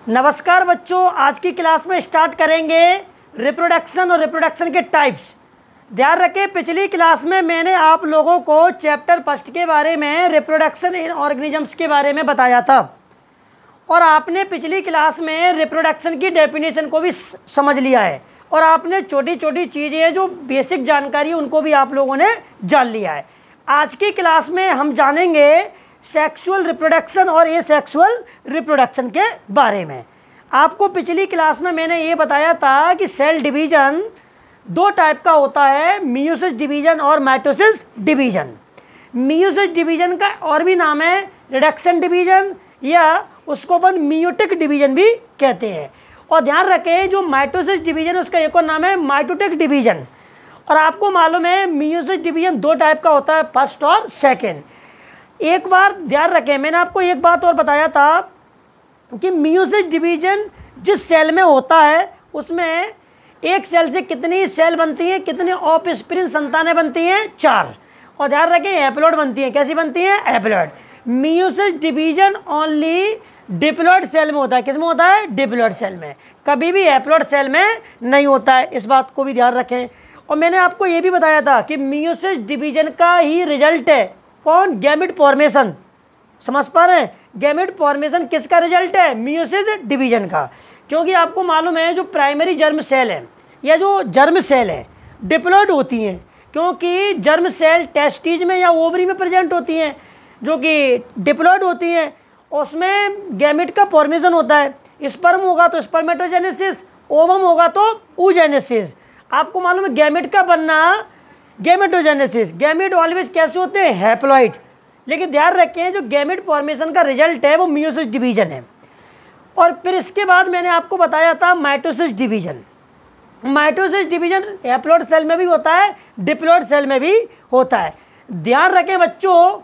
नमस्कार बच्चों, आज की क्लास में स्टार्ट करेंगे रिप्रोडक्शन और रिप्रोडक्शन के टाइप्स। ध्यान रखें, पिछली क्लास में मैंने आप लोगों को चैप्टर फर्स्ट के बारे में रिप्रोडक्शन इन ऑर्गेनिजम्स के बारे में बताया था और आपने पिछली क्लास में रिप्रोडक्शन की डेफिनेशन को भी समझ लिया है और आपने छोटी छोटी चीज़ें जो बेसिक जानकारी उनको भी आप लोगों ने जान लिया है। आज की क्लास में हम जानेंगे सेक्सुअल रिप्रोडक्शन और एसेक्सुअल रिप्रोडक्शन के बारे में। आपको पिछली क्लास में मैंने ये बताया था कि सेल डिवीज़न दो टाइप का होता है, मियोसिस डिवीज़न और माइटोसिस डिवीज़न। मियोसिस डिवीज़न का और भी नाम है रिडक्शन डिवीज़न या उसको अपन मियोटिक डिवीज़न भी कहते हैं। और ध्यान रखें, जो माइटोसिस डिवीज़न उसका एक और नाम है माइटोटिक डिवीज़न। और आपको मालूम है मियोसिस डिवीज़न दो टाइप का होता है, फर्स्ट और सेकेंड। एक बार ध्यान रखें, मैंने आपको एक बात और बताया था कि मियोसिस डिवीज़न जिस सेल में होता है उसमें एक सेल से कितनी सेल बनती हैं, कितनी ऑफस्प्रिंग संतानें बनती हैं, 4। और ध्यान रखें हैप्लॉइड बनती हैं। कैसी बनती हैं? Haploid. Meiosis division only diploid cell में होता है। किस में होता है? डिप्लॉइड सेल में। कभी भी हैप्लॉइड सेल में नहीं होता है, इस बात को भी ध्यान रखें। और मैंने आपको ये भी बताया था कि मियोसिस डिवीज़न का ही रिजल्ट है कौन? Gamete formation. समझ पा रहे हैं? गैमेट फॉर्मेशन किसका रिजल्ट है? मियोसिस डिवीज़न का। क्योंकि आपको मालूम है जो प्राइमरी जर्म सेल है या जो जर्म सेल है डिप्लॉइड होती हैं, क्योंकि जर्म सेल टेस्टिज में या ओवरी में प्रेजेंट होती हैं जो कि डिप्लॉइड होती हैं। उसमें गैमेट का फॉर्मेशन होता है। स्पर्म होगा तो स्पर्मेटोजेनेसिस, ओवम होगा तो oogenesis। आपको मालूम है गैमेट का बनना गैमेटोजेनेसिस। गैमेट ऑलवेज कैसे होते हैं? हैप्लॉइड। लेकिन ध्यान रखें जो गैमेट फॉर्मेशन का रिजल्ट है वो मियोसिस डिवीज़न है। और फिर इसके बाद मैंने आपको बताया था mitosis division. Mitosis division haploid cell में भी होता है, डिप्लॉइड सेल में भी होता है। ध्यान रखें बच्चों,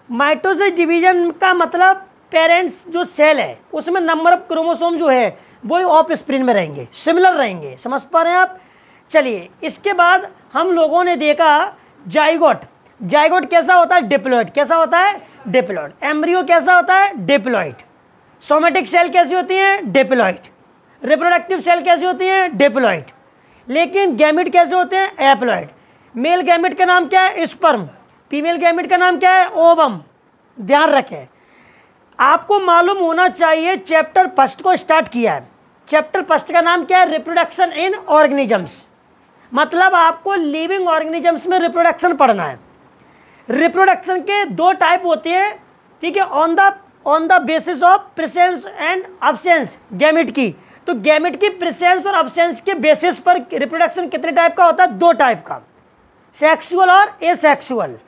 माइटोसिस डिवीज़न का मतलब पेरेंट्स जो सेल है उसमें नंबर ऑफ क्रोमोसोम जो है वो ऑफस्प्रिंग में रहेंगे, सिमिलर रहेंगे। समझ पा रहे हैं आप? चलिए, इसके बाद हम लोगों ने देखा जाइगोट। जाइगोट कैसा होता है? डिप्लॉइड। कैसा होता है? डिप्लॉइड। एम्ब्रियो कैसा होता है? डिप्लॉइड। सोमेटिक सेल कैसी होती हैं? डिप्लॉइड। रिप्रोडक्टिव सेल कैसी होती हैं? डिप्लॉइड। लेकिन गैमेट कैसे होते हैं? हैप्लॉइड। मेल गैमेट का नाम क्या है? स्पर्म। फीमेल गैमेट का नाम क्या है? ओवम। ध्यान रखें, आपको मालूम होना चाहिए चैप्टर फर्स्ट को स्टार्ट किया है। चैप्टर फर्स्ट का नाम क्या है? Reproduction in organisms. मतलब आपको लिविंग ऑर्गेनिजम्स में रिप्रोडक्शन पढ़ना है। रिप्रोडक्शन के दो टाइप होते हैं, ठीक है, on the basis of presence and absence gamete की। तो गैमेट की प्रेजेंस और अब्सेंस के बेसिस पर रिप्रोडक्शन कितने टाइप का होता है? दो टाइप का, सेक्सुअल और एसेक्सुअल।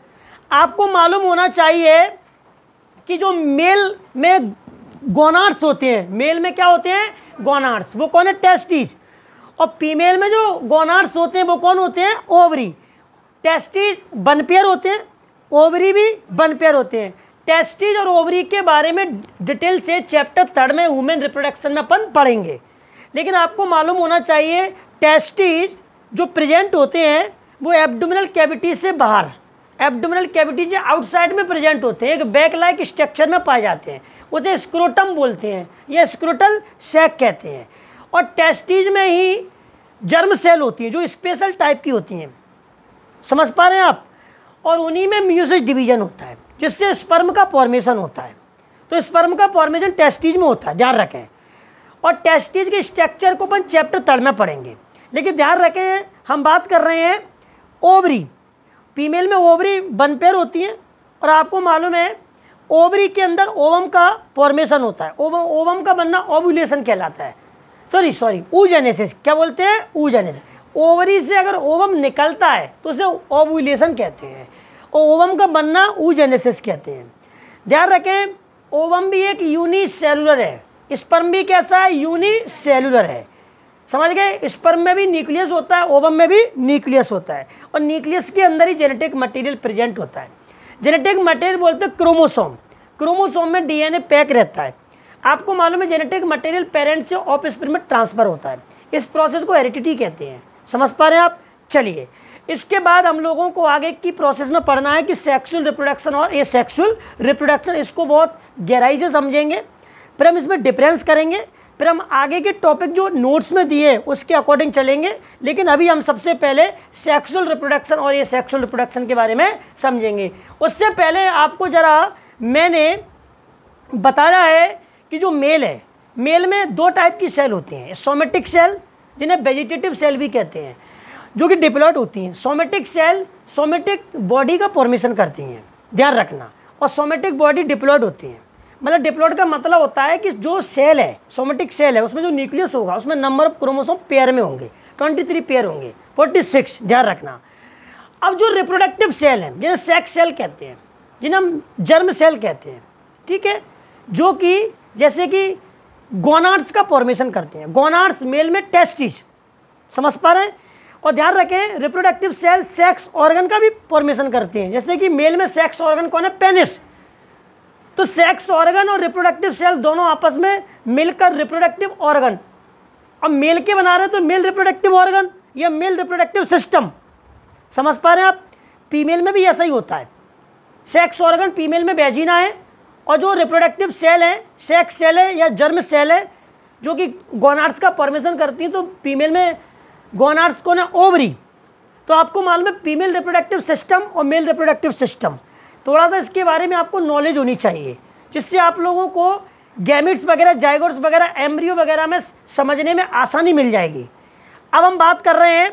आपको मालूम होना चाहिए कि जो मेल में गोनाड्स होते हैं, मेल में क्या होते हैं? गोनाड्स। वो कौन है? टेस्टिस। और फीमेल में जो गोनाड्स होते हैं वो कौन होते हैं? ओवरी। टेस्टिस वन पेयर होते हैं, ओवरी भी वन पेयर होते हैं। टेस्टिस और ओवरी के बारे में डिटेल से चैप्टर थर्ड में वुमेन रिप्रोडक्शन में अपन पढ़ेंगे। लेकिन आपको मालूम होना चाहिए टेस्टिस जो प्रेजेंट होते हैं वो एब्डोमिनल कैविटी से बाहर, एब्डोमिनल कैविटी से आउटसाइड में प्रेजेंट होते हैं, एक बैक लाइक स्ट्रक्चर में पाए जाते हैं। उसे स्क्रोटम बोलते हैं या स्क्रोटल सैक कहते हैं। और टेस्टिस में ही जर्म सेल होती हैं जो स्पेशल टाइप की होती हैं। समझ पा रहे हैं आप? और उन्हीं में मियोसिस डिवीज़न होता है जिससे स्पर्म का फॉर्मेशन होता है। तो स्पर्म का फॉर्मेशन टेस्टिस में होता है, ध्यान रखें। और टेस्टिस के स्ट्रक्चर को अपन चैप्टर थर्ड में पढ़ेंगे। लेकिन ध्यान रखें, हम बात कर रहे हैं ओवरी। फीमेल में ओवरी वन पेयर होती हैं और आपको मालूम है ओवरी के अंदर ओवम का फॉर्मेशन होता है। ओवम का बनना ओव्यूलेशन कहलाता है। Sorry oogenesis। क्या बोलते हैं? oogenesis। ओवरी से अगर ओवम निकलता है तो उसे ओव्यूलेशन कहते हैं और ओवम का बनना oogenesis कहते हैं। ध्यान रखें, ओवम भी एक यूनिसेलुलर है, स्पर्म भी कैसा है? यूनिसेलुलर है। समझ गए? स्पर्म में भी न्यूक्लियस होता है, ओवम में भी न्यूक्लियस होता है और न्यूक्लियस के अंदर ही जेनेटिक मटेरियल प्रेजेंट होता है। जेनेटिक मटेरियल बोलते हैं क्रोमोसोम। क्रोमोसोम में डीएनए पैक रहता है। आपको मालूम है जेनेटिक मटेरियल पेरेंट्स से ऑफस्प्रिंग में ट्रांसफर होता है। इस प्रोसेस को हेरिडिटी कहते हैं। समझ पा रहे हैं आप? चलिए, इसके बाद हम लोगों को आगे की प्रोसेस में पढ़ना है कि सेक्सुअल रिप्रोडक्शन और एसेक्सुअल रिप्रोडक्शन। इसको बहुत गहराई से समझेंगे, फिर हम इसमें डिफरेंस करेंगे। फिर हम आगे के टॉपिक जो नोट्स में दिए उसके अकॉर्डिंग चलेंगे, लेकिन अभी हम सबसे पहले सेक्सुअल रिप्रोडक्शन और ये सेक्सुअल रिप्रोडक्शन के बारे में समझेंगे। उससे पहले आपको ज़रा मैंने बताया है कि जो मेल है, मेल में 2 टाइप की सेल होती हैं, सोमेटिक सेल जिन्हें वेजिटेटिव सेल भी कहते हैं, जो कि डिप्लॉयड होती हैं। सोमेटिक सेल सोमेटिक बॉडी का फॉर्मेशन करती हैं, ध्यान रखना, और सोमेटिक बॉडी डिप्लॉयड होती हैं। मतलब डिप्लॉयड का मतलब होता है कि जो सेल है, सोमेटिक सेल है, उसमें जो न्यूक्लियस होगा उसमें नंबर ऑफ क्रोमोसोम पेयर में होंगे, 23 पेयर होंगे, 46, ध्यान रखना। अब जो रिप्रोडक्टिव सेल हैं जिन्हें सेक्स सेल कहते हैं, जिन्हें हम जर्म सेल कहते हैं, ठीक है, जो कि जैसे कि गोनाड्स का फॉर्मेशन करते हैं। गोनाड्स मेल में टेस्टिस, समझ पा रहे हैं। और ध्यान रखें रिप्रोडक्टिव सेल सेक्स ऑर्गन का भी फॉर्मेशन करते हैं, जैसे कि मेल में सेक्स ऑर्गन कौन है, पेनिस। तो सेक्स ऑर्गन और रिप्रोडक्टिव सेल दोनों आपस में मिलकर रिप्रोडक्टिव ऑर्गन, अब मेल के बना रहे हैं तो मेल रिप्रोडक्टिव ऑर्गन या मेल रिप्रोडक्टिव सिस्टम, समझ पा रहे हैं आप। फीमेल में भी ऐसा ही होता है, सेक्स ऑर्गन फीमेल में वेजिना है, और जो रिप्रोडक्टिव सेल है सेक्स सेल है या जर्म सेल है जो कि गोनाड्स का फॉर्मेशन करती हैं, तो फीमेल में गोनाड्स कौन है, ओवरी। तो आपको मालूम है फीमेल रिप्रोडक्टिव सिस्टम और मेल रिप्रोडक्टिव सिस्टम, थोड़ा सा इसके बारे में आपको नॉलेज होनी चाहिए, जिससे आप लोगों को गैमेट्स वगैरह, जाइगोट्स वगैरह, एम्ब्रियो वगैरह में समझने में आसानी मिल जाएगी। अब हम बात कर रहे हैं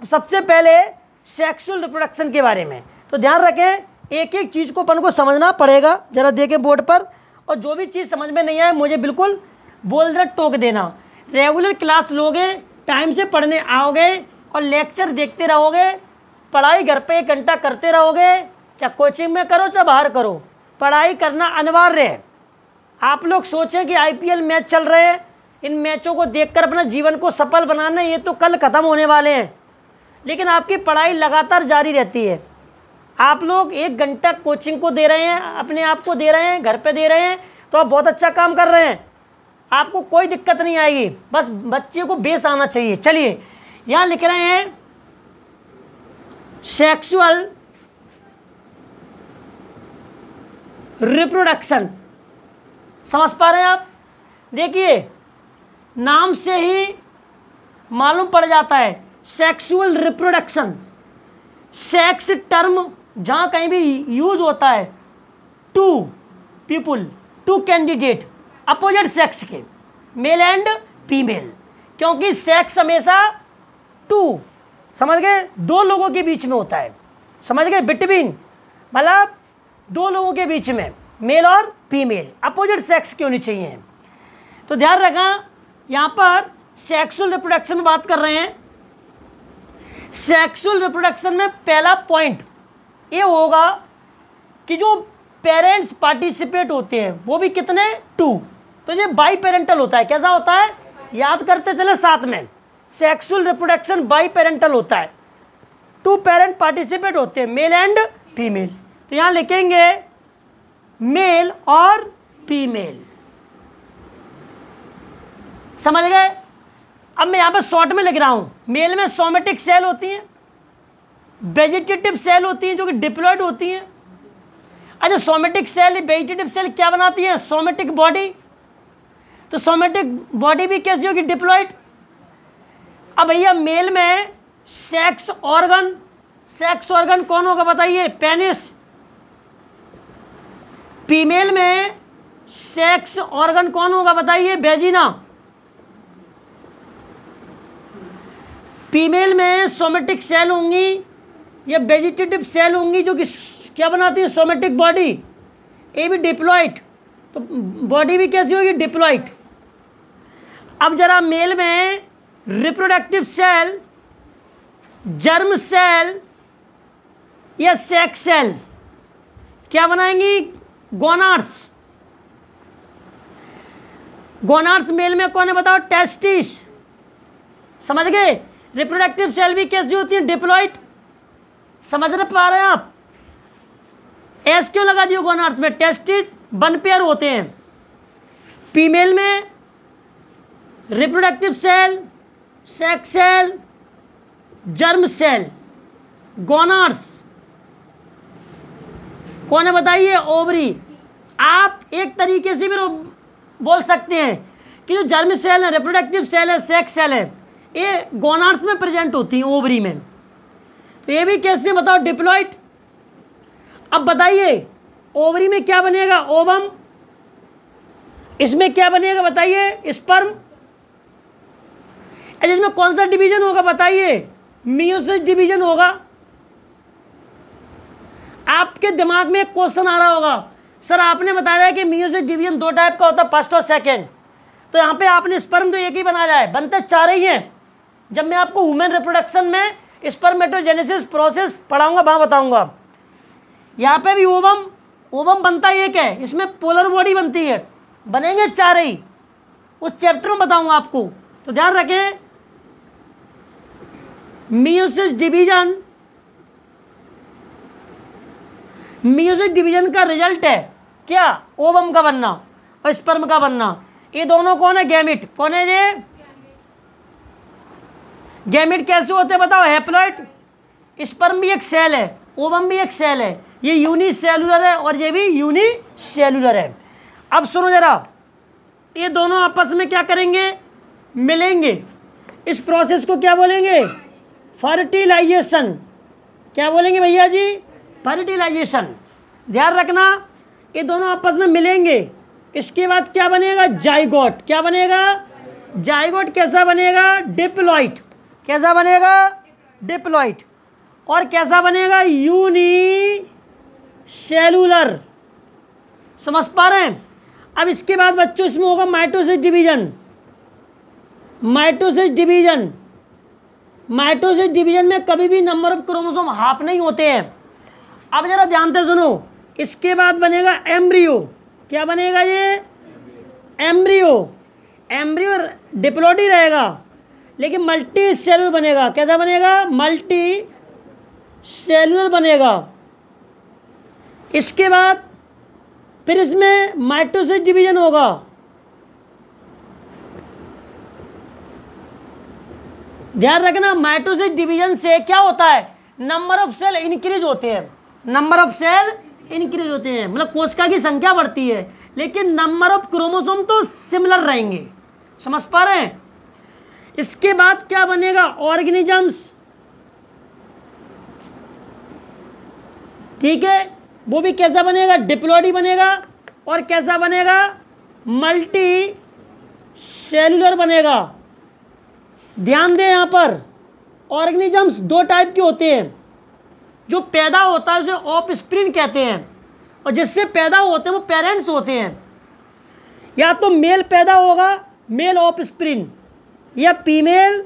सबसे पहले सेक्सुअल रिप्रोडक्शन के बारे में। तो ध्यान रखें एक एक चीज़ को अपन को समझना पड़ेगा, जरा देखें बोर्ड पर, और जो भी चीज़ समझ में नहीं आए मुझे बिल्कुल बोल दे टोक देना। रेगुलर क्लास लोगे, टाइम से पढ़ने आओगे और लेक्चर देखते रहोगे, पढ़ाई घर पे 1 घंटा करते रहोगे, चाहे कोचिंग में करो चाहे बाहर करो, पढ़ाई करना अनिवार्य है। आप लोग सोचें कि IPL मैच चल रहे हैं, इन मैचों को देखकर अपना जीवन को सफल बनाना, ये तो कल ख़त्म होने वाले हैं, लेकिन आपकी पढ़ाई लगातार जारी रहती है। आप लोग 1 घंटा कोचिंग को दे रहे हैं, अपने आप को दे रहे हैं, घर पे दे रहे हैं, तो आप बहुत अच्छा काम कर रहे हैं, आपको कोई दिक्कत नहीं आएगी, बस बच्चे को बेस आना चाहिए। चलिए यहाँ लिख रहे हैं सेक्सुअल रिप्रोडक्शन, समझ पा रहे हैं आप। देखिए नाम से ही मालूम पड़ जाता है सेक्सुअल रिप्रोडक्शन, सेक्स टर्म जहाँ कहीं भी यूज होता है two people, two candidate opposite sex के, मेल एंड फीमेल, क्योंकि सेक्स हमेशा 2, समझ गए, 2 लोगों के बीच में होता है, समझ गए, बिटवीन, मतलब 2 लोगों के बीच में, मेल और फीमेल, अपोजिट सेक्स की होनी चाहिए। तो ध्यान रखा यहाँ पर सेक्सुअल रिप्रोडक्शन में बात कर रहे हैं। सेक्सुअल रिप्रोडक्शन में पहला पॉइंट ये होगा कि जो पेरेंट्स पार्टिसिपेट होते हैं वो भी कितने, 2, तो ये बाई पेरेंटल होता है। कैसा होता है, याद करते चले साथ में, सेक्सुअल रिप्रोडक्शन बाई पेरेंटल होता है, 2 पेरेंट पार्टिसिपेट होते हैं, मेल एंड फीमेल। तो यहाँ लिखेंगे मेल और फीमेल, समझ गए। अब मैं यहाँ पे शॉर्ट में लिख रहा हूँ, मेल में सोमेटिक सेल होती हैं, वेजिटेटिव सेल होती हैं जो कि डिप्लॉयड होती हैं। अच्छा सोमेटिक सेल, वेजिटेटिव सेल क्या बनाती है, सोमेटिक बॉडी, तो सोमेटिक बॉडी भी कैसी होगी, डिप्लॉयड। अब भैया मेल में सेक्स ऑर्गन, सेक्स ऑर्गन कौन होगा बताइए, पेनिस। फीमेल में सेक्स ऑर्गन कौन होगा बताइए, वेजिना। फीमेल में सोमेटिक सेल होंगी या वेजिटेटिव सेल होंगी जो कि क्या बनाती है, सोमेटिक बॉडी, ये भी डिप्लॉयड, तो बॉडी भी कैसी होगी, डिप्लॉयड। अब जरा मेल में रिप्रोडक्टिव सेल, जर्म सेल या सेक्स सेल क्या बनाएंगी, गोनाड्स। गोनाड्स मेल में कौन है बताओ, टेस्टिस, समझ गए। रिप्रोडक्टिव सेल भी कैसी होती है, डिप्लॉयड, समझ नहीं पा रहे हैं आप, एस क्यों लगा दियो गोनाड्स में, टेस्टिस 1 पेयर होते हैं। फीमेल में reproductive cell, sex cell, germ cell, gonads कौन है बताइए, ओवरी। आप एक तरीके से भी बोल सकते हैं कि जो जर्म सेल है, रिप्रोडक्टिव सेल है, सेक्स सेल है, ये गोनाड्स में प्रेजेंट होती हैं, ओवरी में। तो ये भी कैसे बताओ, डिप्लॉइड। अब बताइए ओवरी में क्या बनेगा, ओवम। इसमें क्या बनेगा बताइए, स्पर्म। इसमें कौन सा डिवीजन होगा बताइए, मियोसिस डिवीजन होगा। आपके दिमाग में एक क्वेश्चन आ रहा होगा, सर आपने बताया कि मियोसिस डिवीजन 2 टाइप का होता है, फर्स्ट और सेकंड, तो यहाँ पे आपने स्पर्म तो एक ही बना जाए, बनते 4 ही हैं। जब मैं आपको ह्यूमन रिप्रोडक्शन में स्पर्मेटोजेनेसिस प्रोसेस पढ़ाऊंगा वहाँ बताऊंगा। यहाँ पे भी ओवम, ओवम बनता एक है, इसमें पोलर बॉडी बनती है, बनेंगे 4 ही, उस चैप्टर में बताऊंगा आपको। तो ध्यान रखें, मियोसिस डिवीजन, मियोसिस डिवीजन का रिजल्ट है क्या, ओवम का बनना और स्पर्म का बनना। ये दोनों कौन है, गैमिट। कौन है ये, गैमिट कैसे होते हैं बताओ, हैप्लॉइड। स्पर्म भी एक सेल है, ओवम भी एक सेल है, ये यूनिसेलुलर है और ये भी यूनिसेलुलर है। अब सुनो जरा, ये दोनों आपस में क्या करेंगे, मिलेंगे। इस प्रोसेस को क्या बोलेंगे, फर्टिलाइजेशन। क्या बोलेंगे भैया जी, फर्टिलाइजेशन। ध्यान रखना, ये दोनों आपस में मिलेंगे, इसके बाद क्या बनेगा, जाइगोट। क्या बनेगा, जाइगोट। कैसा बनेगा, डिप्लॉइड। कैसा बनेगा, डिप्लॉइड। और कैसा बनेगा, यूनिसेलुलर। समझ पा रहे हैं। अब इसके बाद बच्चों इसमें होगा mitosis division. Mitosis division, mitosis division में कभी भी नंबर ऑफ क्रोमोसोम हाफ नहीं होते हैं। अब जरा ध्यान से सुनो, इसके बाद बनेगा एम्ब्रियो। क्या बनेगा ये, एम्ब्रियो। एम्ब्रियो डिप्लॉइड ही रहेगा लेकिन मल्टी सेलुलर बनेगा। कैसा बनेगा, मल्टी सेलुलर बनेगा। इसके बाद फिर इसमें माइटोसिस डिवीजन होगा। ध्यान रखना, माइटोसिस डिवीजन से क्या होता है, नंबर ऑफ सेल इंक्रीज होते हैं। नंबर ऑफ सेल इंक्रीज होते हैं, मतलब कोशिका की संख्या बढ़ती है लेकिन नंबर ऑफ क्रोमोसोम तो सिमिलर रहेंगे। समझ पा रहे हैं। इसके बाद क्या बनेगा, ऑर्गेनिजम्स। ठीक है, वो भी कैसा बनेगा, डिप्लॉइड बनेगा। और कैसा बनेगा, मल्टी सेलुलर बनेगा। ध्यान दें, यहाँ पर ऑर्गेनिजम्स 2 टाइप के होते हैं। जो पैदा होता है उसे ऑफस्प्रिंग कहते हैं, और जिससे पैदा होते हैं वो पेरेंट्स होते हैं। या तो मेल पैदा होगा, मेल ऑफस्प्रिंग, या फीमेल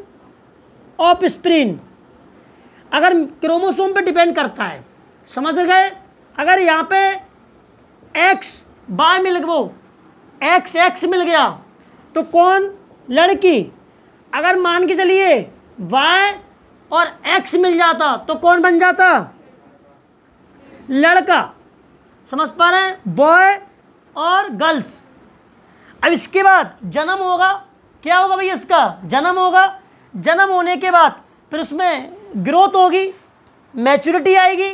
ऑफस्प्रिंग। अगर क्रोमोसोम पे डिपेंड करता है, समझ गए। अगर यहाँ पे एक्स बाय मिल गया, वो एक्स एक्स मिल गया तो कौन, लड़की। अगर मान के चलिए वाई और एक्स मिल जाता तो कौन बन जाता, लड़का। समझ पा रहे हैं, बॉय और गर्ल्स। अब इसके बाद जन्म होगा। क्या होगा भैया, इसका जन्म होगा। जन्म होने के बाद फिर उसमें ग्रोथ होगी, मैच्योरिटी आएगी।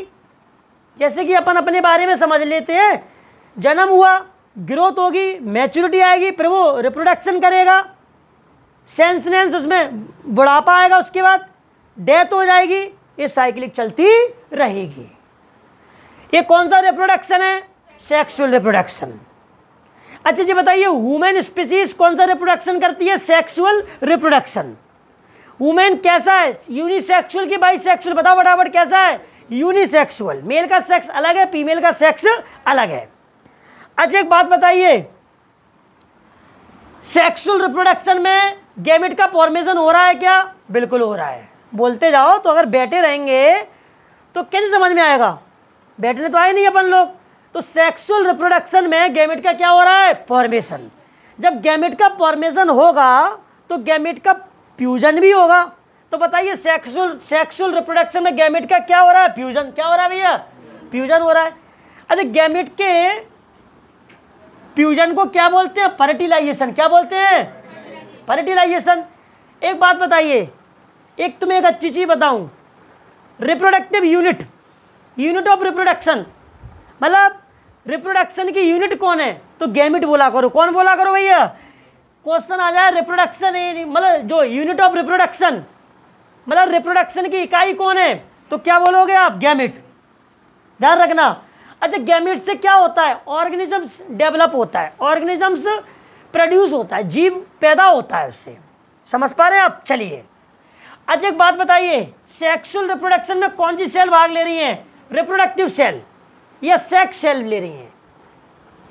जैसे कि अपन अपने बारे में समझ लेते हैं, जन्म हुआ, ग्रोथ होगी, मैच्योरिटी आएगी, फिर वो रिप्रोडक्शन करेगा, सेंसनेंस, उसमें बुढ़ापा आएगा, उसके बाद डेथ हो जाएगी। ये साइक्लिक चलती रहेगी। ये कौन सा रिप्रोडक्शन है, सेक्सुअल रिप्रोडक्शन। अच्छा जी बताइए, ह्यूमन स्पीसीज कौन सा रिप्रोडक्शन करती है, सेक्सुअल रिप्रोडक्शन। वुमेन कैसा है, यूनिसेक्सुअल की बाइसेक्सुअल, बताओ फटाफट कैसा है, यूनिसेक्सुअल। मेल का सेक्स अलग है, फीमेल का सेक्स अलग है। अच्छा एक बात बताइए, सेक्सुअल रिप्रोडक्शन में गैमेट का फॉर्मेशन हो रहा है क्या, बिल्कुल हो रहा है। बोलते जाओ, तो अगर बैठे रहेंगे तो कैसे समझ में आएगा, बैठने तो आए नहीं अपन लोग। तो सेक्सुअल रिप्रोडक्शन में गैमेट का क्या हो रहा है, फॉर्मेशन। जब गैमेट का फॉर्मेशन होगा तो गैमेट का फ्यूजन भी होगा। तो बताइए सेक्सुअल रिप्रोडक्शन में गैमेट का क्या हो रहा है, फ्यूजन। क्या हो रहा है भैया, फ्यूजन हो रहा है। अच्छा गैमेट के फ्यूजन को क्या बोलते हैं, फर्टिलाइजेशन। क्या बोलते हैं, फर्टिलाइजेशन। एक बात बताइए, एक तुम्हें एक अच्छी चीज बताऊं, reproductive unit, unit of reproduction, मतलब रिप्रोडक्शन की यूनिट कौन है, तो गैमेट बोला करो। कौन बोला करो भैया, क्वेश्चन आ जाए रिप्रोडक्शन, मतलब जो यूनिट ऑफ रिप्रोडक्शन, मतलब रिप्रोडक्शन की इकाई कौन है, तो क्या बोलोगे आप, गैमेट। ध्यान रखना। अच्छा, गैमेट से क्या होता है, ऑर्गेनिजम्स डेवलप होता है, ऑर्गेनिजम्स प्रोड्यूस होता है, जीव पैदा होता है उससे। समझ पा रहे हैं आप। चलिए अच्छा एक बात बताइए, सेक्सुअल रिप्रोडक्शन में कौन सी सेल भाग ले रही है, रिप्रोडक्टिव सेल या सेक्स सेल ले रही हैं,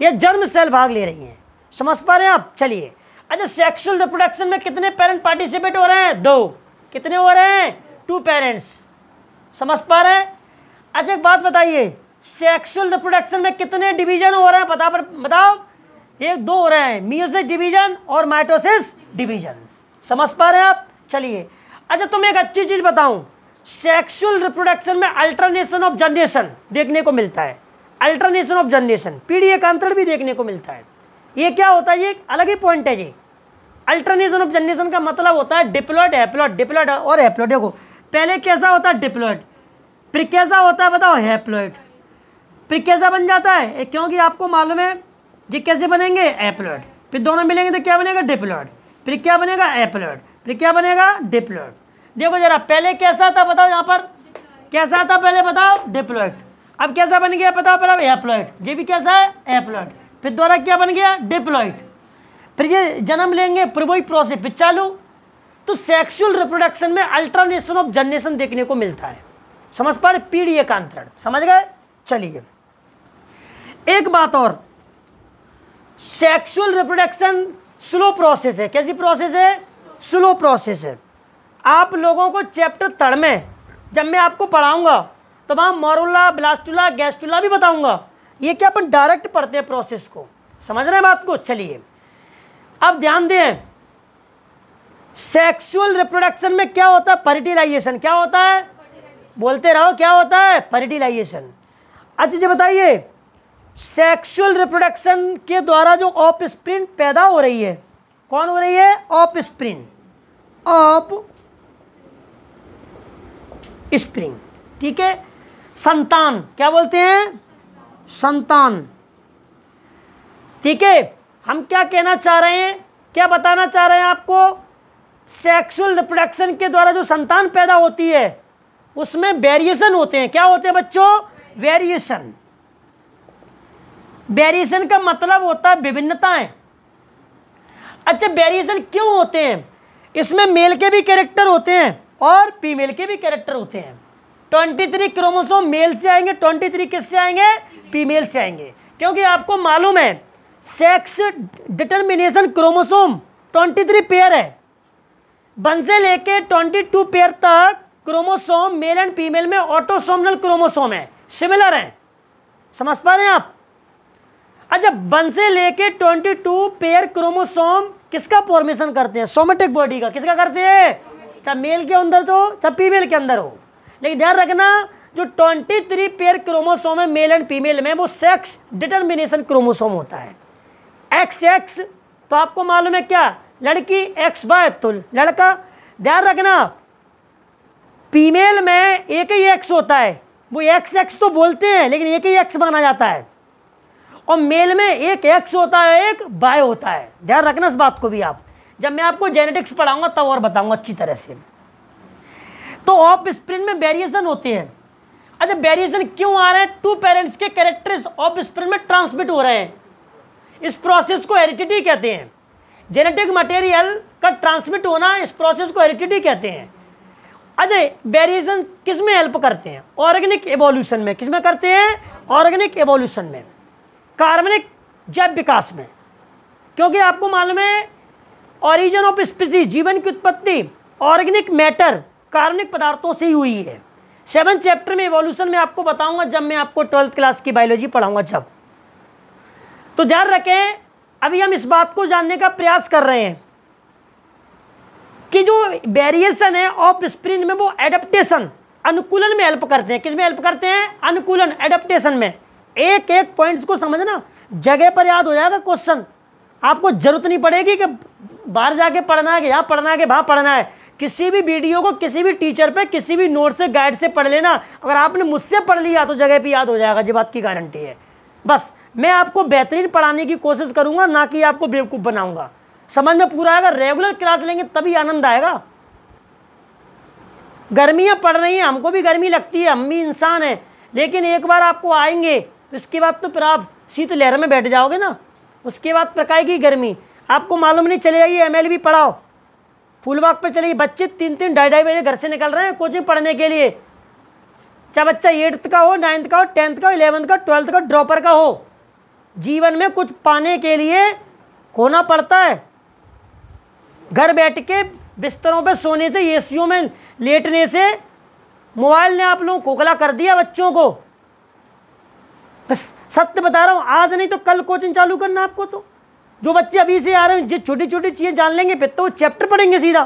या जर्म सेल भाग ले रही हैं। समझ पा रहे हैं आप। चलिए अच्छा, सेक्सुअल रिप्रोडक्शन में कितने पेरेंट पार्टिसिपेट हो रहे हैं, 2। कितने हो रहे हैं, 2 पेरेंट्स। समझ पा रहे हैं। अच्छा एक बात बताइए, सेक्सुअल रिप्रोडक्शन में कितने डिवीजन हो रहे हैं, बताओ। 1 2 हो रहे हैं, मियोसिस डिवीजन और माइटोसिस डिवीजन। समझ पा रहे हैं आप। चलिए अच्छा, तुम्हें एक अच्छी चीज बताऊं, सेक्सुअल रिप्रोडक्शन में अल्टरनेशन ऑफ जनरेशन देखने को मिलता है, अल्टरनेशन ऑफ जनरेशन, पीढ़ी एकांतरण भी देखने को मिलता है। ये क्या होता है, ये एक अलग ही पॉइंट है जी। अल्टरनेशन ऑफ जनरेशन का मतलब होता है डिप्लॉइड, हैप्लॉइड, डिप्लॉइड और हैप्लॉइड। देखो पहले कैसा होता है, डिप्लॉइड, फिर कैसा होता है बताओ, हैप्लॉइड, फिर कैसा बन जाता है, क्योंकि आपको मालूम है ये कैसे बनेंगे, हैप्लॉइड, फिर दोनों मिलेंगे तो क्या बनेगा, डिप्लॉइड, फिर क्या बनेगा, हैप्लॉइड, फिर क्या बनेगा, डिप्लॉइड। देखो जरा पहले कैसा था बताओ, यहाँ पर कैसा था पहले बताओ, डिप्लॉइड, अब कैसा बन गया बताओ, पर अब हैप्लॉइड, ये भी कैसा है, हैप्लॉइड, फिर दोबारा क्या बन गया, डिप्लॉइड, फिर ये जन्म लेंगे, फिर वही प्रोसेस फिर चालू। तो सेक्सुअल रिप्रोडक्शन में अल्टरनेशन ऑफ जनरेशन देखने को मिलता है। समझ पा रहे, पीढ़ी एकांतरण। समझ गए। चलिए एक बात और, सेक्सुअल रिप्रोडक्शन स्लो प्रोसेस है। कैसी प्रोसेस है, स्लो प्रोसेस है। आप लोगों को चैप्टर 3 में जब मैं आपको पढ़ाऊंगा तो वहाँ मोरुला, ब्लास्टुला, गैस्टुला भी बताऊंगा। ये क्या अपन डायरेक्ट पढ़ते हैं प्रोसेस को, समझ रहे हैं बात को। चलिए अब ध्यान दें, सेक्सुअल रिप्रोडक्शन में क्या होता है, फर्टिलाइजेशन। क्या होता है, बोलते रहो, क्या होता है, फर्टिलाइजेशन। अच्छा जी बताइए, सेक्सुअल रिप्रोडक्शन के द्वारा जो ऑफस्प्रिंग पैदा हो रही है, कौन हो रही है, ऑफस्प्रिंग, ऑफस्प्रिंग, ठीक है, संतान, क्या बोलते हैं, संतान। ठीक है, हम क्या कहना चाह रहे हैं, क्या बताना चाह रहे हैं आपको, सेक्सुअल रिप्रोडक्शन के द्वारा जो संतान पैदा होती है उसमें वेरिएशन होते हैं। क्या होते हैं बच्चों, वेरिएशन। वेरिएशन का मतलब होता है विभिन्नताएं। अच्छा वेरिएशन क्यों होते हैं, इसमें मेल के भी कैरेक्टर होते हैं और फीमेल के भी कैरेक्टर होते हैं। 23 क्रोमोसोम मेल से आएंगे, 23 किससे आएंगे, फीमेल से आएंगे। क्योंकि आपको मालूम है सेक्स डिटर्मिनेशन क्रोमोसोम 23 पेयर है, 1 से लेके 22 पेयर तक क्रोमोसोम मेल एंड फीमेल में ऑटोसोमल क्रोमोसोम है, सिमिलर हैं। समझ पा रहे हैं आप। अच्छा 1 से लेके 22 पेयर क्रोमोसोम किसका फॉर्मेशन करते हैं, सोमेटिक बॉडी का। किसका करते हैं, चाहे मेल के अंदर तो चाहे फीमेल के अंदर हो। लेकिन ध्यान रखना जो 23 पेयर क्रोमोसोम है मेल एंड फीमेल में, वो सेक्स डिटर्मिनेशन क्रोमोसोम होता है। XX तो आपको मालूम है क्या, लड़की, XY तो लड़का। ध्यान रखना फीमेल में एक ही X होता है, वो XX तो बोलते हैं लेकिन एक ही X माना जाता है, और मेल में एक X होता है, एक Y होता है। ध्यान रखना इस बात को भी आप, जब मैं आपको जेनेटिक्स पढ़ाऊंगा तब और बताऊंगा अच्छी तरह से। तो ऑफस्प्रिंग में वेरिएशन होते हैं। अच्छा वेरिएशन क्यों आ रहे हैं, 2 पेरेंट्स के कैरेक्टर्स ऑफस्प्रिंग में ट्रांसमिट हो रहे हैं। इस प्रोसेस को हेरिडिटी कहते हैं। जेनेटिक मटेरियल का ट्रांसमिट होना, इस प्रोसेस को हेरिडिटी कहते हैं। अच्छा वेरिएशन किस में हेल्प करते हैं, ऑर्गेनिक एवोल्यूशन में। किस में करते हैं, ऑर्गेनिक एवोल्यूशन में, कार्बनिक जैव विकास में। क्योंकि आपको मालूम है ओरिजिन ऑफ स्पीसीज, जीवन की उत्पत्ति ऑर्गेनिक मैटर, कार्बनिक पदार्थों से ही हुई है। 7th चैप्टर में एवोल्यूशन में आपको बताऊंगा, जब मैं आपको 12th क्लास की बायोलॉजी पढ़ाऊंगा जब। तो ध्यान रखें, अभी हम इस बात को जानने का प्रयास कर रहे हैं कि जो वेरिएशन है ऑफस्प्रिंग में, वो एडेप्टेशन, अनुकूलन में हेल्प करते हैं। किस में हेल्प करते हैं, अनुकूलन, एडेप्टेशन में। एक एक पॉइंट्स को समझना, जगह पर याद हो जाएगा क्वेश्चन, आपको जरूरत नहीं पड़ेगी कि बाहर जाके पढ़ना है कि यहाँ पढ़ना है कि वहाँ पढ़ना है। किसी भी वीडियो को किसी भी टीचर पे, किसी भी नोट से, गाइड से पढ़ लेना। अगर आपने मुझसे पढ़ लिया तो जगह पे याद हो जाएगा, ये बात की गारंटी है। बस मैं आपको बेहतरीन पढ़ाने की कोशिश करूंगा, ना कि आपको बेवकूफ़ बनाऊंगा। समझ में पूरा आएगा। रेगुलर क्लास लेंगे तभी आनंद आएगा। गर्मियाँ पड़ रही हैं, हमको भी गर्मी लगती है, हम भी इंसान हैं, लेकिन एक बार आपको आएंगे तो इसके बाद तो फिर आप शीत लहर में बैठ जाओगे ना। उसके बाद प्रकाएगी गर्मी, आपको मालूम नहीं चलेगा। ये MLB पढ़ाओ, फूलबाग पे चलिए, बच्चे 3-3 ढाई बजे घर से निकल रहे हैं कोचिंग पढ़ने के लिए। चाहे बच्चा 8th का हो, 9th का हो, 10th का हो, 11th का, 12th का, ड्रॉपर का हो, जीवन में कुछ पाने के लिए खोना पड़ता है। घर बैठ के बिस्तरों पे सोने से, एसियों में लेटने से मोबाइल ने आप लोगों को खोखला कर दिया बच्चों को। बस सत्य बता रहा हूँ, आज नहीं तो कल कोचिंग चालू करना आपको। तो जो बच्चे अभी से आ रहे हैं, जो छोटी छोटी चीज़ें जान लेंगे, फिर तो वो चैप्टर पढ़ेंगे सीधा।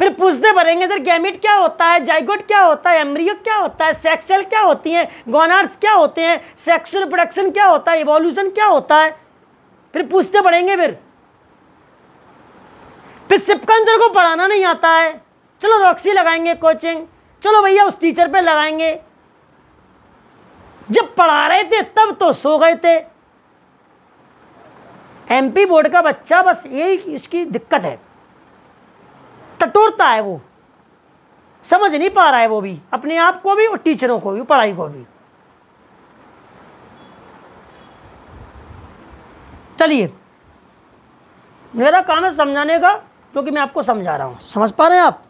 फिर पूछते पढ़ेंगे सर गैमेट क्या होता है, जाइगोट क्या होता है, एम्ब्रियो क्या होता है, सेक्स सेल क्या होती हैं, गोनाड्स क्या होते हैं, सेक्सुअल रिप्रोडक्शन क्या होता है, इवोल्यूशन क्या होता है, फिर पूछते पढ़ेंगे। फिर सिपकंदर को पढ़ाना नहीं आता है, चलो रॉक्सी लगाएंगे कोचिंग, चलो भैया उस टीचर पे लगाएंगे। जब पढ़ा रहे थे तब तो सो गए थे। MP बोर्ड का बच्चा, बस यही इसकी दिक्कत है, टटोरता है, वो समझ नहीं पा रहा है, वो भी अपने आप को भी और टीचरों को भी, पढ़ाई को भी। चलिए, मेरा काम है समझाने का, क्योंकि मैं आपको समझा रहा हूं। समझ पा रहे हैं आप?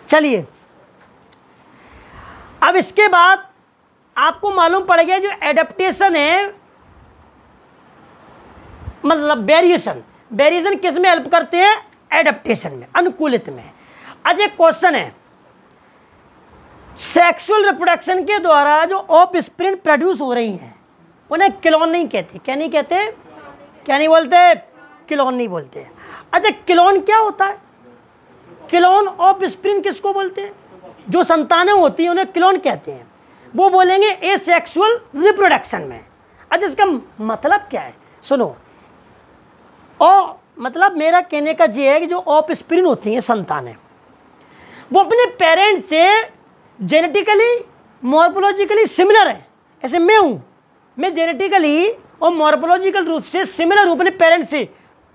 चलिए, अब इसके बाद आपको मालूम पड़ गया जो एडेप्टेशन है, मतलब वेरिएशन किस में हेल्प करते हैं? एडेप्टेशन में, अनुकूलित में। आज एक क्वेश्चन है, सेक्सुअल रिप्रोडक्शन के द्वारा जो ऑफस्प्रिंग प्रोड्यूस हो रही हैं उन्हें क्लोन नहीं कहते। क्या नहीं कहते? क्या नहीं बोलते? क्लोन नहीं बोलते। अच्छा, क्लोन क्या होता है? क्लोन ऑफस्प्रिंग किसको बोलते हैं? जो संतानें होती हैं उन्हें क्लोन कहते हैं। वो बोलेंगे एसेक्सुअल रिप्रोडक्शन में। अच्छा, इसका मतलब क्या है? सुनो, मतलब मेरा कहने का ये है कि जो ऑफस्प्रिंग होती हैं संतानें, वो अपने पेरेंट्स से जेनेटिकली मॉर्फोलॉजिकली सिमिलर है। ऐसे मैं हूँ, मैं जेनेटिकली और मॉर्फोलॉजिकल रूप से सिमिलर हूँ अपने पेरेंट्स से,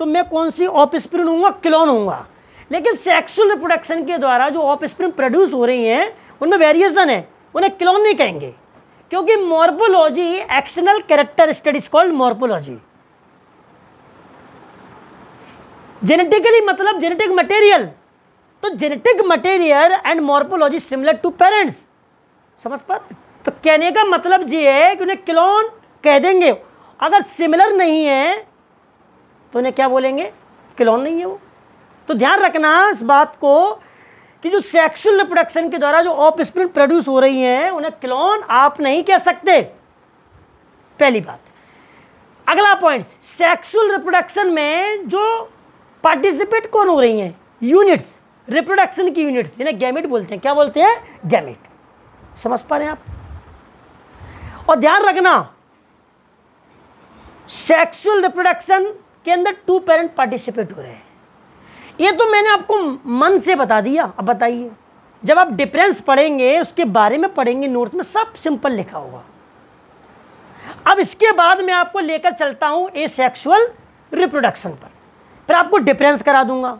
तो मैं कौन सी ऑफस्प्रिंग होऊंगा? क्लोन होऊंगा। लेकिन सेक्सुअल रिप्रोडक्शन के द्वारा जो ऑफस्प्रिंग प्रोड्यूस हो रही हैं उनमें वेरिएशन है, उन्हें क्लोन नहीं कहेंगे, क्योंकि morphology external character studies called morphology. Genetically मतलब जेनेटिक मटेरियल, तो genetic material and morphology similar to parents. समझ पा रहे? तो कहने का मतलब ये है कि उन्हें क्लोन कह देंगे। अगर सिमिलर नहीं है तो उन्हें क्या बोलेंगे? क्लोन नहीं है वो। तो ध्यान रखना इस बात को कि जो सेक्सुअल रिप्रोडक्शन के द्वारा जो ऑफस्प्रिंग प्रोड्यूस हो रही हैं उन्हें क्लोन आप नहीं कह सकते, पहली बात। अगला पॉइंट, सेक्सुअल रिप्रोडक्शन में जो पार्टिसिपेट कौन हो रही हैं? यूनिट्स, रिप्रोडक्शन की यूनिट्स, जिन्हें गैमेट बोलते हैं। क्या बोलते हैं? गैमेट। समझ पा रहे हैं आप? और ध्यान रखना, सेक्सुअल रिप्रोडक्शन के अंदर 2 पेरेंट पार्टिसिपेट हो रहे हैं। ये तो मैंने आपको मन से बता दिया। अब बताइए, जब आप डिफरेंस पढ़ेंगे उसके बारे में पढ़ेंगे, नोट्स में सब सिंपल लिखा होगा। अब इसके बाद मैं आपको लेकर चलता हूं एसेक्सुअल रिप्रोडक्शन पर, फिर आपको डिफरेंस करा दूंगा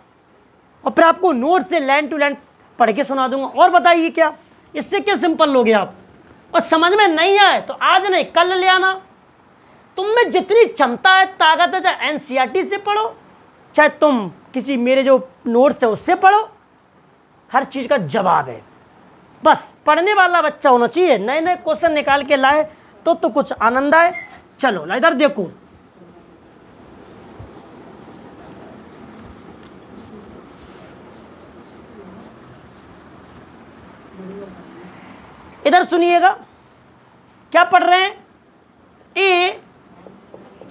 और फिर आपको नोट से लाइन टू लाइन पढ़ के सुना दूंगा। और बताइए क्या इससे क्या सिंपल लोगे आप? और समझ में नहीं आए तो आज नहीं कल ले आना। तुम में जितनी क्षमता है, ताकत है, चाहे NCERT से पढ़ो, चाहे तुम किसी मेरे जो नोट्स है उससे पढ़ो, हर चीज़ का जवाब है। बस पढ़ने वाला बच्चा होना चाहिए, नए नए क्वेश्चन निकाल के लाए तो कुछ आनंद आए। चलो इधर देखो, इधर सुनिएगा क्या पढ़ रहे हैं? ए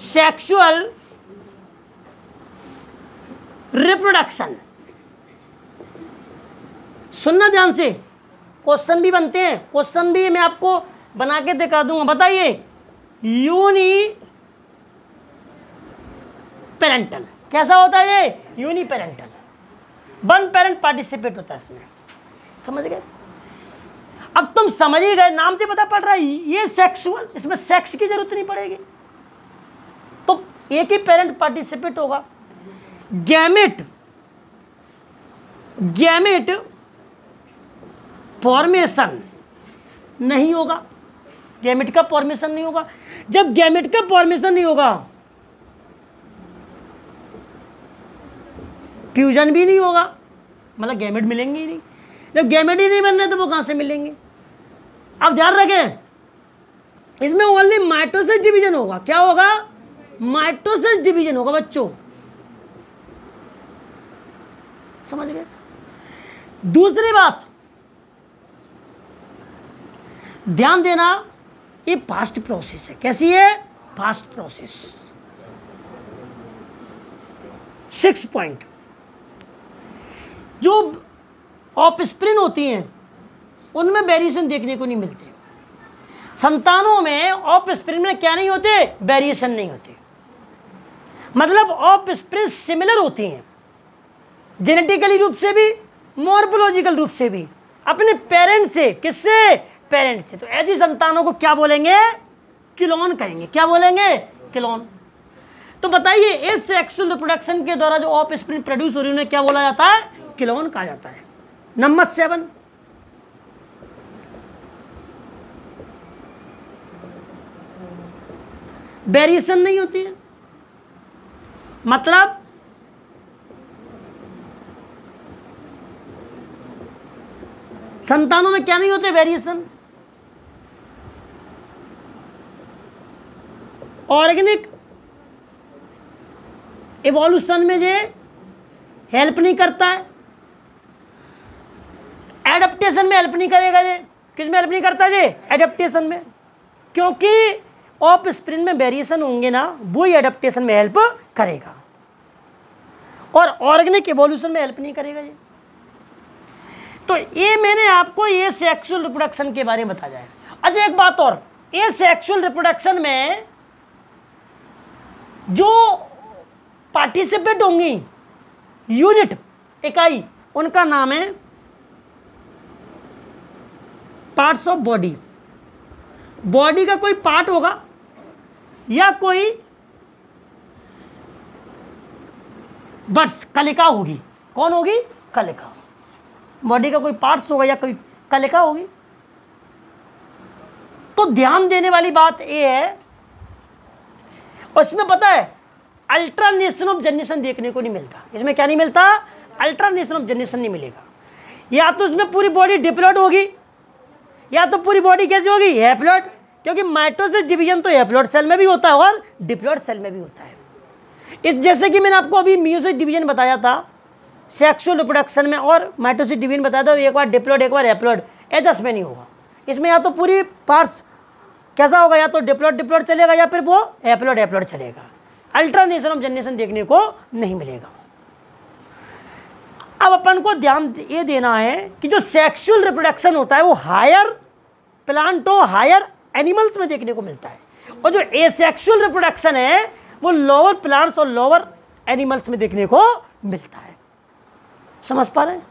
सेक्सुअल रिप्रोडक्शन। सुनना ध्यान से, क्वेश्चन भी बनते हैं, क्वेश्चन भी मैं आपको बना के दिखा दूंगा। बताइए, यूनी पेरेंटल कैसा होता है? ये यूनी पेरेंटल, 1 पेरेंट पार्टिसिपेट होता है इसमें। समझ गए? अब तुम समझ ही गए, नाम से पता पड़ रहा है ये सेक्सुअल, इसमें सेक्स की जरूरत नहीं पड़ेगी, तो एक ही पेरेंट पार्टिसिपेट होगा। गैमेट फॉर्मेशन नहीं होगा, गैमेट का फॉर्मेशन नहीं होगा। जब गैमेट का फॉर्मेशन नहीं होगा, फ्यूजन भी नहीं होगा, मतलब गैमेट मिलेंगे ही नहीं। जब गैमेट ही नहीं बन रहे तो वो कहां से मिलेंगे? अब ध्यान रखें, इसमें ओनली माइटोसिस डिवीजन होगा। क्या होगा? माइटोसिस डिवीजन होगा बच्चों, समझ गए? दूसरी बात ध्यान देना, ये फास्ट प्रोसेस है। कैसी है? Fast process. 6 पॉइंट, जो ऑफस्प्रिंग होती हैं उनमें वेरिएशन देखने को नहीं मिलते। संतानों में ऑफस्प्रिंग में क्या नहीं होते? वेरिएशन नहीं होते। मतलब ऑफस्प्रिंग सिमिलर होती हैं जेनेटिकली रूप से भी, मॉर्फोलॉजिकल रूप से भी, अपने पेरेंट्स से। किससे? पेरेंट्स से। तो ऐसी संतानों को क्या बोलेंगे? क्लोन कहेंगे। क्या बोलेंगे? क्लोन। तो बताइए, इस सेक्सुअल रिप्रोडक्शन के द्वारा जो ऑफस्प्रिंग प्रोड्यूस हो रही है उन्हें क्या बोला जाता है? क्लोन कहा जाता है। नंबर 7, वेरिएशन नहीं होती है। मतलब संतानों में क्या नहीं होते? वेरिएशन। ऑर्गेनिक इवोल्यूशन में जे हेल्प नहीं करता है, एडेप्टेशन में हेल्प नहीं करेगा। जे किस में हेल्प नहीं करता? जे एडेप्टेशन में, क्योंकि ऑफस्प्रिंग में वेरिएशन होंगे ना, वो ही एडेप्टेशन में हेल्प करेगा और ऑर्गेनिक इवोल्यूशन में हेल्प नहीं करेगा। ये तो ये मैंने आपको ये सेक्सुअल रिप्रोडक्शन के बारे में बताया है। अच्छा एक बात और, ये सेक्सुअल रिप्रोडक्शन में जो पार्टिसिपेट होंगी यूनिट, इकाई, उनका नाम है पार्ट्स ऑफ बॉडी। बॉडी का कोई पार्ट होगा या कोई बट्स, कलिका होगी। कौन होगी? कलिका। बॉडी का कोई पार्ट्स होगा या कोई कलिका होगी। तो ध्यान देने वाली बात यह है, उसमें पता है अल्ट्रानेशन ऑफ जनरेशन देखने को नहीं मिलता। इसमें क्या नहीं मिलता? अल्ट्रानेशन ऑफ जनरेशन नहीं मिलेगा। या तो इसमें पूरी बॉडी डिप्लॉइड होगी या तो पूरी बॉडी कैसी होगी? हैप्लॉइड, क्योंकि माइटोसिस डिवीजन तो हैप्लॉइड सेल में भी होता है और डिप्लॉइड सेल में भी होता है। इस जैसे कि मैंने आपको अभी मियोसिस डिवीजन बताया था सेक्सुअल रिप्रोडक्शन में, और माइटोसिस डिवीजन बताया था, एक बार डिप्लॉइड एक बार हैप्लॉइड। एजस में नहीं होगा। इसमें या तो पूरी पार्ट्स कैसा होगा? या तो डिप्लॉइड चलेगा या फिर वो हैप्लॉइड चलेगा। अल्ट्रानेशन ऑफ जनरेशन देखने को नहीं मिलेगा। अब अपन को ध्यान ये देना है कि जो सेक्सुअल रिप्रोडक्शन होता है वो हायर प्लांट और हायर एनिमल्स में देखने को मिलता है, और जो एसेक्सुअल रिप्रोडक्शन है वो लोअर प्लांट्स और लोअर एनिमल्स में देखने को मिलता है। समझ पा रहे हैं?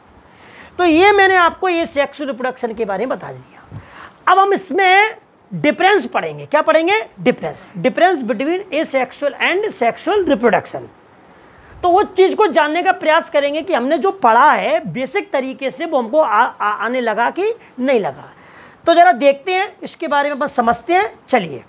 तो ये मैंने आपको ये सेक्सुअल रिप्रोडक्शन के बारे में बता दिया। अब हम इसमें डिफरेंस पढ़ेंगे। क्या पढ़ेंगे? Difference between asexual and sexual reproduction. तो वो चीज़ को जानने का प्रयास करेंगे कि हमने जो पढ़ा है बेसिक तरीके से वो हमको आने लगा कि नहीं लगा। तो ज़रा देखते हैं इसके बारे में, बस समझते हैं। चलिए,